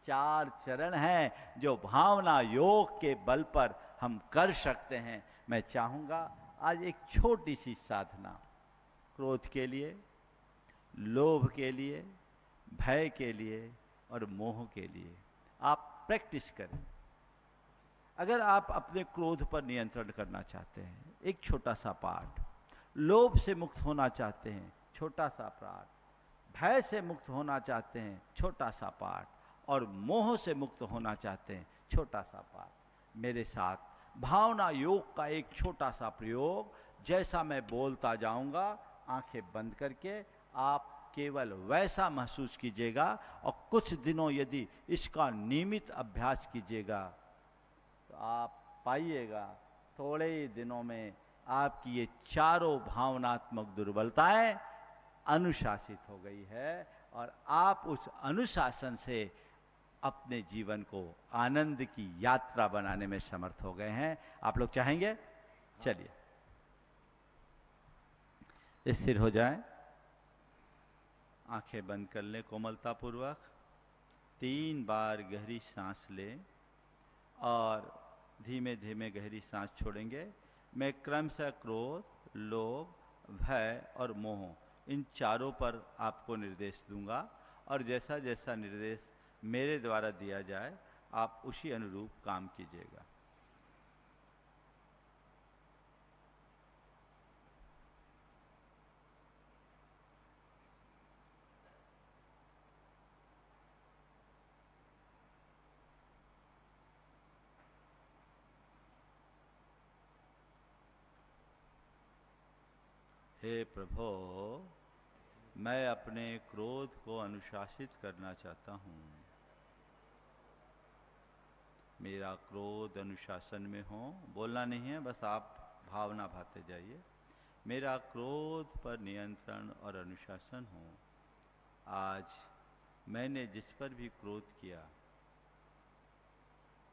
4 चरण हैं जो भावना योग के बल पर हम कर सकते हैं। मैं चाहूँगा आज एक छोटी सी साधना क्रोध के लिए, लोभ के लिए, भय के लिए और मोह के लिए आप प्रैक्टिस करें। अगर आप अपने क्रोध पर नियंत्रण करना चाहते हैं, एक छोटा सा पाठ, लोभ से मुक्त होना चाहते हैं, छोटा सा पाठ, भय से मुक्त होना चाहते हैं, छोटा सा पाठ, और मोह से मुक्त होना चाहते हैं, छोटा सा पाठ, मेरे साथ भावना योग का एक छोटा सा प्रयोग, जैसा मैं बोलता जाऊंगा आंखें बंद करके आप केवल वैसा महसूस कीजिएगा और कुछ दिनों यदि इसका नियमित अभ्यास कीजिएगा तो आप पाइएगा थोड़े ही दिनों में आपकी ये चारों भावनात्मक दुर्बलताएं अनुशासित हो गई है और आप उस अनुशासन से अपने जीवन को आनंद की यात्रा बनाने में समर्थ हो गए हैं। आप लोग चाहेंगे? चलिए स्थिर हो जाएं, आंखें बंद कर लें कोमलतापूर्वक, 3 बार गहरी सांस लें और धीमे धीमे गहरी सांस छोड़ेंगे। मैं क्रमशः क्रोध, लोभ, भय और मोह इन चारों पर आपको निर्देश दूंगा और जैसा जैसा निर्देश मेरे द्वारा दिया जाए आप उसी अनुरूप काम कीजिएगा। हे प्रभु, मैं अपने क्रोध को अनुशासित करना चाहता हूँ। मेरा क्रोध अनुशासन में हो, बोलना नहीं है, बस आप भावना भाते जाइए। मेरा क्रोध पर नियंत्रण और अनुशासन हो। आज मैंने जिस पर भी क्रोध किया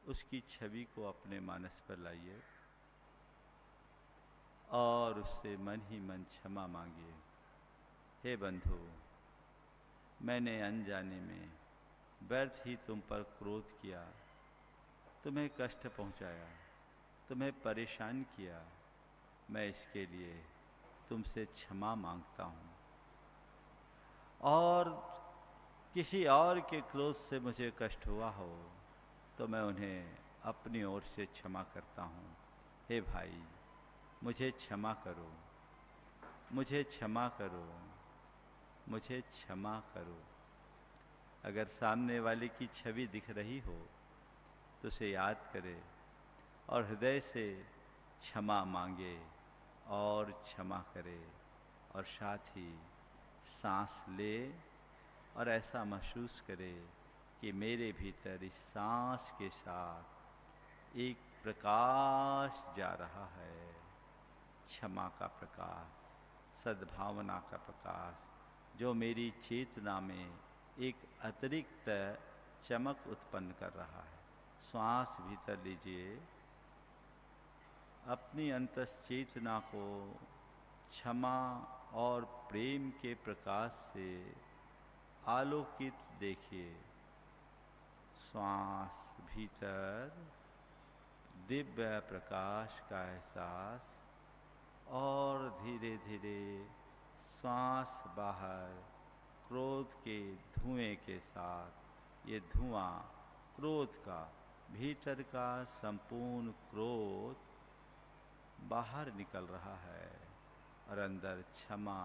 उसकी छवि को अपने मानस पर लाइए और उससे मन ही मन क्षमा मांगिए। हे बंधु, मैंने अनजाने में व्यर्थ ही तुम पर क्रोध किया, तुम्हें कष्ट पहुंचाया, तुम्हें परेशान किया। मैं इसके लिए तुमसे क्षमा मांगता हूं और किसी और के क्रोध से मुझे कष्ट हुआ हो तो मैं उन्हें अपनी ओर से क्षमा करता हूं। हे भाई, मुझे क्षमा करो, मुझे क्षमा करो, मुझे क्षमा करो। अगर सामने वाले की छवि दिख रही हो तो उसे याद करे और हृदय से क्षमा मांगे और क्षमा करे और साथ ही सांस ले और ऐसा महसूस करे कि मेरे भीतर इस सांस के साथ एक प्रकाश जा रहा है, क्षमा का प्रकाश, सद्भावना का प्रकाश, जो मेरी चेतना में एक अतिरिक्त चमक उत्पन्न कर रहा है। श्वास भीतर लीजिए, अपनी अंतश्चेतना को क्षमा और प्रेम के प्रकाश से आलोकित देखिए। श्वास भीतर दिव्य प्रकाश का एहसास और धीरे धीरे श्वास बाहर क्रोध के धुएं के साथ। ये धुआं क्रोध का, भीतर का संपूर्ण क्रोध बाहर निकल रहा है और अंदर क्षमा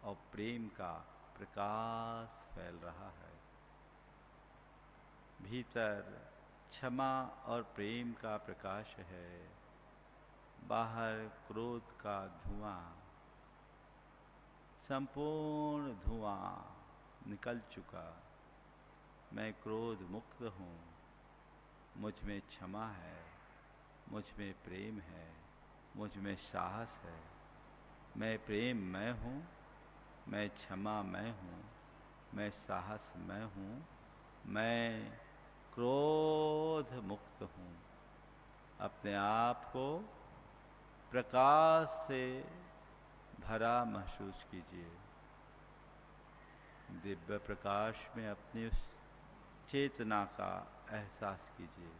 और प्रेम का प्रकाश फैल रहा है। भीतर क्षमा और प्रेम का प्रकाश है, बाहर क्रोध का धुआं, संपूर्ण धुआं निकल चुका। मैं क्रोध मुक्त हूँ, मुझ में क्षमा है, मुझ में प्रेम है, मुझ में साहस है। मैं प्रेम मैं हूँ, मैं क्षमा मैं हूँ, मैं साहस मैं हूँ, मैं क्रोध मुक्त हूँ। अपने आप को प्रकाश से भरा महसूस कीजिए। दिव्य प्रकाश में अपनी उस चेतना का एहसास कीजिए।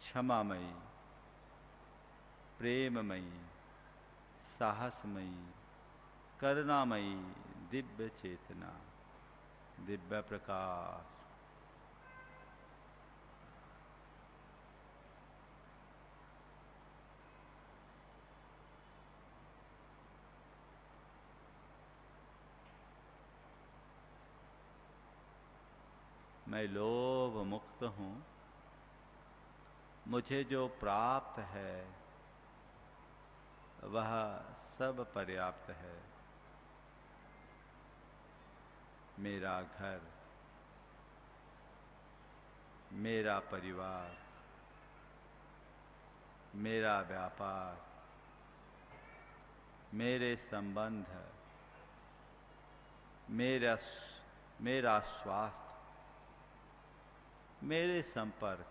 क्षमामयी, प्रेममयी, साहसमयी, करुणामयी दिव्य चेतना, दिव्य प्रकाश। मैं लोभ मुक्त हूँ। मुझे जो प्राप्त है वह सब पर्याप्त है। मेरा घर, मेरा परिवार, मेरा व्यापार, मेरे संबंध, मेरा स्वास्थ्य, मेरे संपर्क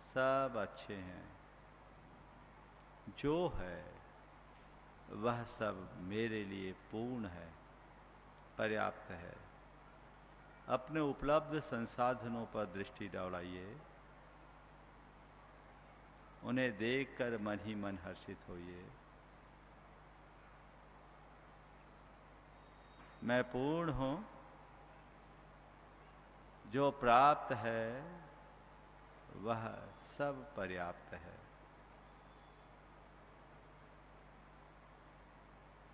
सब अच्छे हैं। जो है वह सब मेरे लिए पूर्ण है, पर्याप्त है। अपने उपलब्ध संसाधनों पर दृष्टि दौड़ाइए। उन्हें देखकर मन ही मन हर्षित होइए। मैं पूर्ण हूँ। जो प्राप्त है वह सब पर्याप्त है।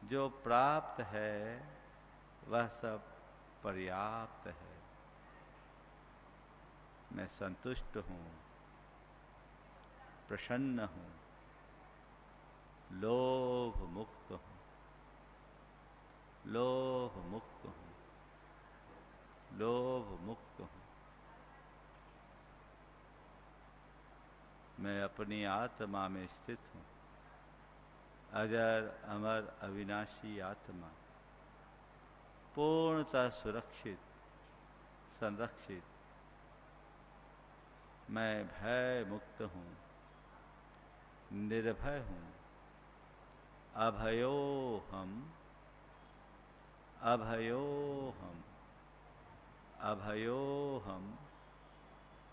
जो प्राप्त है वह सब पर्याप्त है। मैं संतुष्ट हूँ, प्रसन्न हूँ, लोभ मुक्त हूँ, लोभ मुक्त हूँ, लोभ मुक्त हूँ। मैं अपनी आत्मा में स्थित हूँ, अजर अमर अविनाशी आत्मा, पूर्णतः सुरक्षित, संरक्षित। मैं भय मुक्त हूँ, निर्भय हूँ, अभयोहम, अभयोहम, अभयोहम,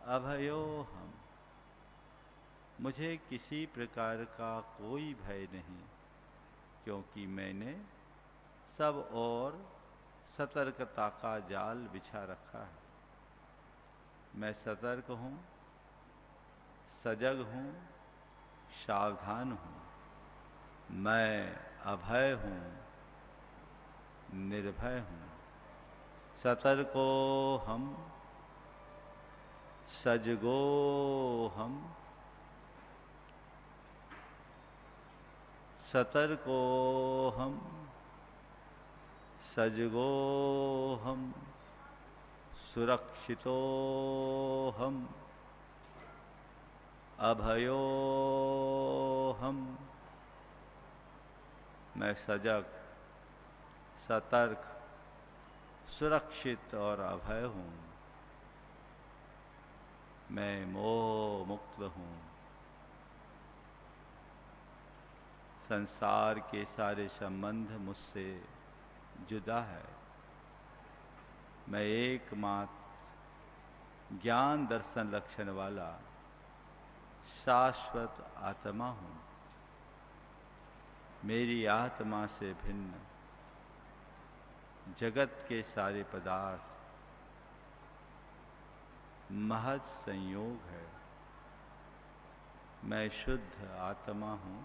अभयोहम। मुझे किसी प्रकार का कोई भय नहीं, क्योंकि मैंने सब ओर सतर्कता का जाल बिछा रखा है। मैं सतर्क हूँ, सजग हूँ, सावधान हूँ। मैं अभय हूँ, निर्भय हूँ। सतर्को हम, सजगो हम, सतर्को हम, सजगो हम, सुरक्षितो हम, अभयो हम। मैं सजग, सतर्क, सुरक्षित और अभय हूँ। मैं मोह मुक्त हूँ। संसार के सारे संबंध मुझसे जुदा है। मैं एकमात्र ज्ञान दर्शन लक्षण वाला शाश्वत आत्मा हूँ। मेरी आत्मा से भिन्न जगत के सारे पदार्थ महज संयोग है। मैं शुद्ध आत्मा हूँ।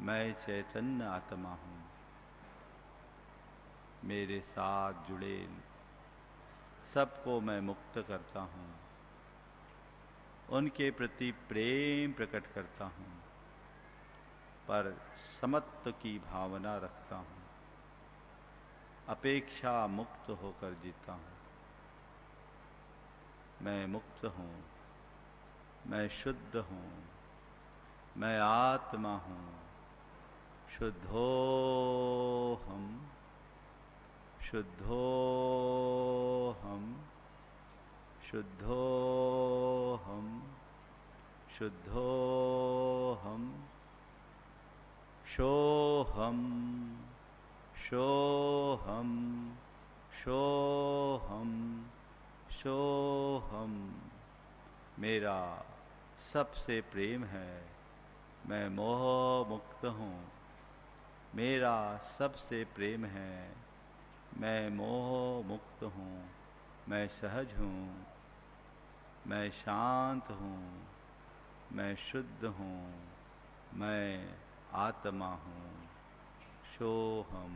मैं चैतन्य आत्मा हूँ। मेरे साथ जुड़े सबको मैं मुक्त करता हूँ। उनके प्रति प्रेम प्रकट करता हूँ, पर समत्व की भावना रखता हूँ। अपेक्षा मुक्त होकर जीता हूँ। मैं मुक्त हूँ, मैं शुद्ध हूँ, मैं आत्मा हूँ। शुद्धोहम, शुद्धोहम, शुद्धोहम, शुद्धोहम, शोहम, शोहम, सोहम सोहम। मेरा सबसे प्रेम है, मैं मोह मुक्त हूँ। मेरा सबसे प्रेम है, मैं मोह मुक्त हूँ। मैं सहज हूँ, मैं शांत हूँ, मैं शुद्ध हूँ, मैं आत्मा हूँ। सोहम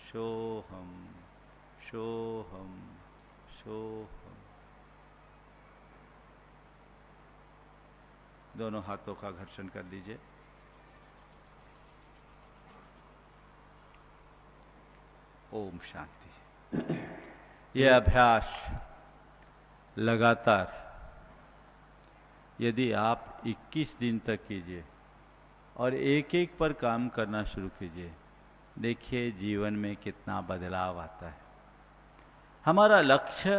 सोहम सोहम सोहम। दोनों हाथों का घर्षण कर लीजिए। ओम शांति। यह अभ्यास लगातार यदि आप 21 दिन तक कीजिए और एक एक पर काम करना शुरू कीजिए, देखिए जीवन में कितना बदलाव आता है। हमारा लक्ष्य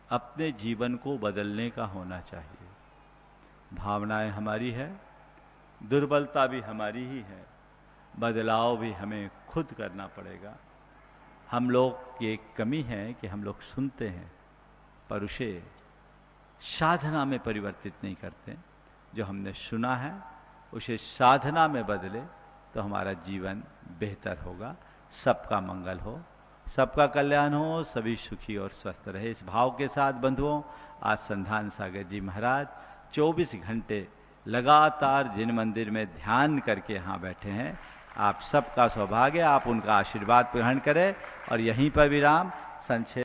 अपने जीवन को बदलने का होना चाहिए। भावनाएं हमारी है, दुर्बलता भी हमारी ही है, बदलाव भी हमें खुद करना पड़ेगा। हम लोग की एक कमी है कि हम लोग सुनते हैं पर उसे साधना में परिवर्तित नहीं करते। जो हमने सुना है उसे साधना में बदले तो हमारा जीवन बेहतर होगा। सबका मंगल हो, सबका कल्याण हो, सभी सुखी और स्वस्थ रहे। इस भाव के साथ बंधुओं, आज संधान सागर जी महाराज 24 घंटे लगातार जिन मंदिर में ध्यान करके यहाँ बैठे हैं, आप सबका सौभाग्य, आप उनका आशीर्वाद ग्रहण करें। और यहीं पर विराम। संक्षेप